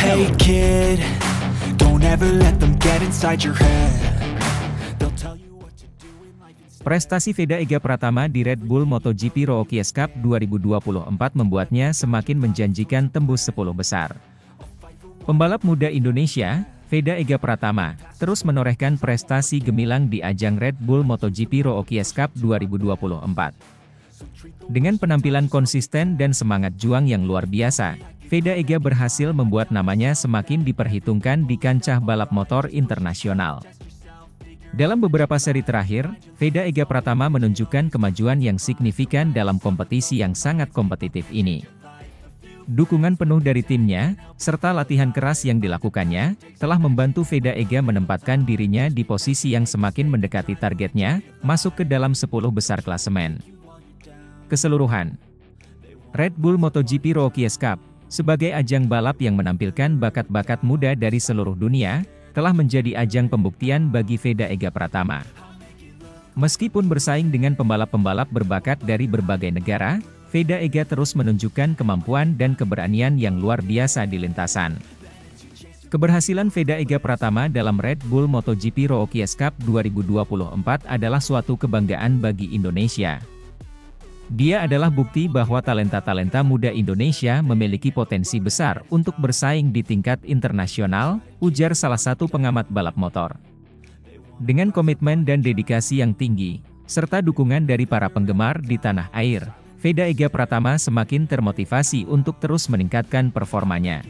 Hey kid, don't ever let them get inside your head. They'll tell you what to do in life instead. Prestasi Veda Ega Pratama di Red Bull MotoGP Rookies Cup 2024 membuatnya semakin menjanjikan tembus 10 besar. Pembalap muda Indonesia, Veda Ega Pratama, terus menorehkan prestasi gemilang di ajang Red Bull MotoGP Rookies Cup 2024. Dengan penampilan konsisten dan semangat juang yang luar biasa, Veda Ega berhasil membuat namanya semakin diperhitungkan di kancah balap motor internasional. Dalam beberapa seri terakhir, Veda Ega Pratama menunjukkan kemajuan yang signifikan dalam kompetisi yang sangat kompetitif ini. Dukungan penuh dari timnya, serta latihan keras yang dilakukannya, telah membantu Veda Ega menempatkan dirinya di posisi yang semakin mendekati targetnya, masuk ke dalam 10 besar klasemen. Keseluruhan, Red Bull MotoGP Rookies Cup, sebagai ajang balap yang menampilkan bakat-bakat muda dari seluruh dunia, telah menjadi ajang pembuktian bagi Veda Ega Pratama. Meskipun bersaing dengan pembalap-pembalap berbakat dari berbagai negara, Veda Ega terus menunjukkan kemampuan dan keberanian yang luar biasa di lintasan. Keberhasilan Veda Ega Pratama dalam Red Bull MotoGP Rookies Cup 2024 adalah suatu kebanggaan bagi Indonesia. Dia adalah bukti bahwa talenta-talenta muda Indonesia memiliki potensi besar untuk bersaing di tingkat internasional, ujar salah satu pengamat balap motor. Dengan komitmen dan dedikasi yang tinggi, serta dukungan dari para penggemar di tanah air, Veda Ega Pratama semakin termotivasi untuk terus meningkatkan performanya.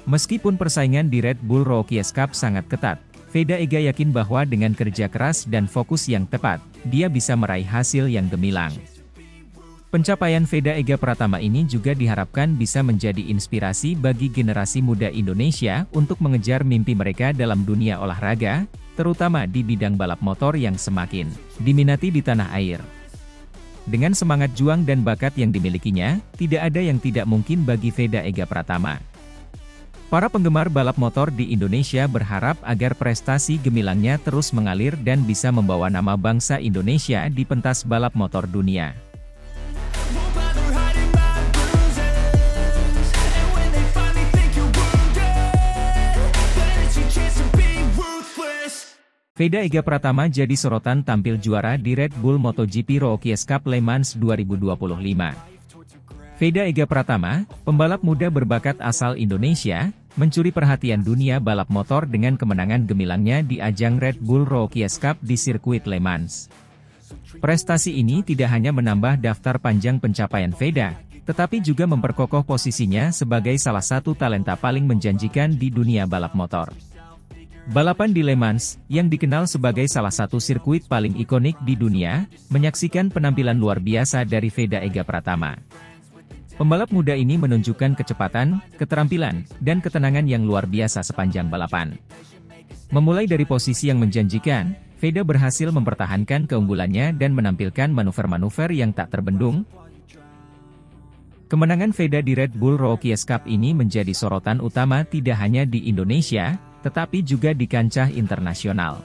Meskipun persaingan di Red Bull Rookies Cup sangat ketat, Veda Ega yakin bahwa dengan kerja keras dan fokus yang tepat, dia bisa meraih hasil yang gemilang. Pencapaian Veda Ega Pratama ini juga diharapkan bisa menjadi inspirasi bagi generasi muda Indonesia untuk mengejar mimpi mereka dalam dunia olahraga, terutama di bidang balap motor yang semakin diminati di tanah air. Dengan semangat juang dan bakat yang dimilikinya, tidak ada yang tidak mungkin bagi Veda Ega Pratama. Para penggemar balap motor di Indonesia berharap agar prestasi gemilangnya terus mengalir dan bisa membawa nama bangsa Indonesia di pentas balap motor dunia. Veda Ega Pratama jadi sorotan tampil juara di Red Bull MotoGP Rookies Cup Le Mans 2025. Veda Ega Pratama, pembalap muda berbakat asal Indonesia, mencuri perhatian dunia balap motor dengan kemenangan gemilangnya di ajang Red Bull Rookies Cup di sirkuit Le Mans. Prestasi ini tidak hanya menambah daftar panjang pencapaian Veda, tetapi juga memperkokoh posisinya sebagai salah satu talenta paling menjanjikan di dunia balap motor. Balapan di Le Mans, yang dikenal sebagai salah satu sirkuit paling ikonik di dunia, menyaksikan penampilan luar biasa dari Veda Ega Pratama. Pembalap muda ini menunjukkan kecepatan, keterampilan, dan ketenangan yang luar biasa sepanjang balapan. Memulai dari posisi yang menjanjikan, Veda berhasil mempertahankan keunggulannya dan menampilkan manuver-manuver yang tak terbendung. Kemenangan Veda di Red Bull Rookies Cup ini menjadi sorotan utama tidak hanya di Indonesia, tetapi juga di kancah internasional.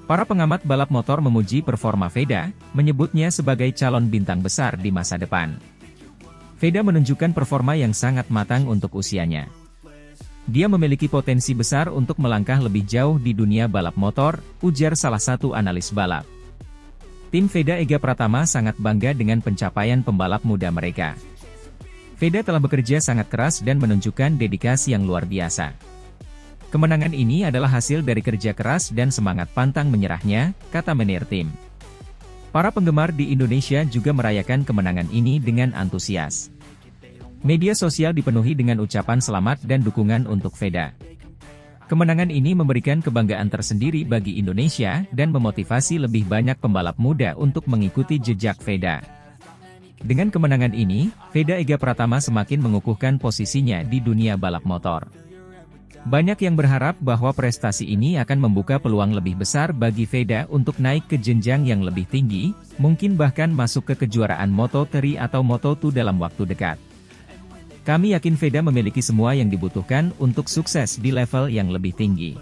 Para pengamat balap motor memuji performa Veda, menyebutnya sebagai calon bintang besar di masa depan. Veda menunjukkan performa yang sangat matang untuk usianya. Dia memiliki potensi besar untuk melangkah lebih jauh di dunia balap motor, ujar salah satu analis balap. Tim Veda Ega Pratama sangat bangga dengan pencapaian pembalap muda mereka. Veda telah bekerja sangat keras dan menunjukkan dedikasi yang luar biasa. Kemenangan ini adalah hasil dari kerja keras dan semangat pantang menyerahnya, kata manajer tim. Para penggemar di Indonesia juga merayakan kemenangan ini dengan antusias. Media sosial dipenuhi dengan ucapan selamat dan dukungan untuk Veda. Kemenangan ini memberikan kebanggaan tersendiri bagi Indonesia dan memotivasi lebih banyak pembalap muda untuk mengikuti jejak Veda. Dengan kemenangan ini, Veda Ega Pratama semakin mengukuhkan posisinya di dunia balap motor. Banyak yang berharap bahwa prestasi ini akan membuka peluang lebih besar bagi Veda untuk naik ke jenjang yang lebih tinggi, mungkin bahkan masuk ke kejuaraan Moto3 atau Moto2 dalam waktu dekat. Kami yakin Veda memiliki semua yang dibutuhkan untuk sukses di level yang lebih tinggi.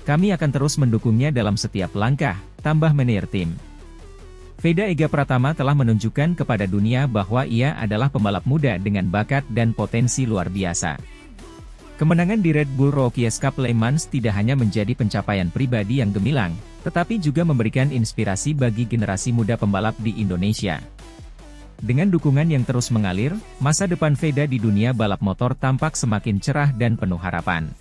Kami akan terus mendukungnya dalam setiap langkah, tambah manajer tim. Veda Ega Pratama telah menunjukkan kepada dunia bahwa ia adalah pembalap muda dengan bakat dan potensi luar biasa. Kemenangan di Red Bull Rookies Cup Le Mans tidak hanya menjadi pencapaian pribadi yang gemilang, tetapi juga memberikan inspirasi bagi generasi muda pembalap di Indonesia. Dengan dukungan yang terus mengalir, masa depan Veda di dunia balap motor tampak semakin cerah dan penuh harapan.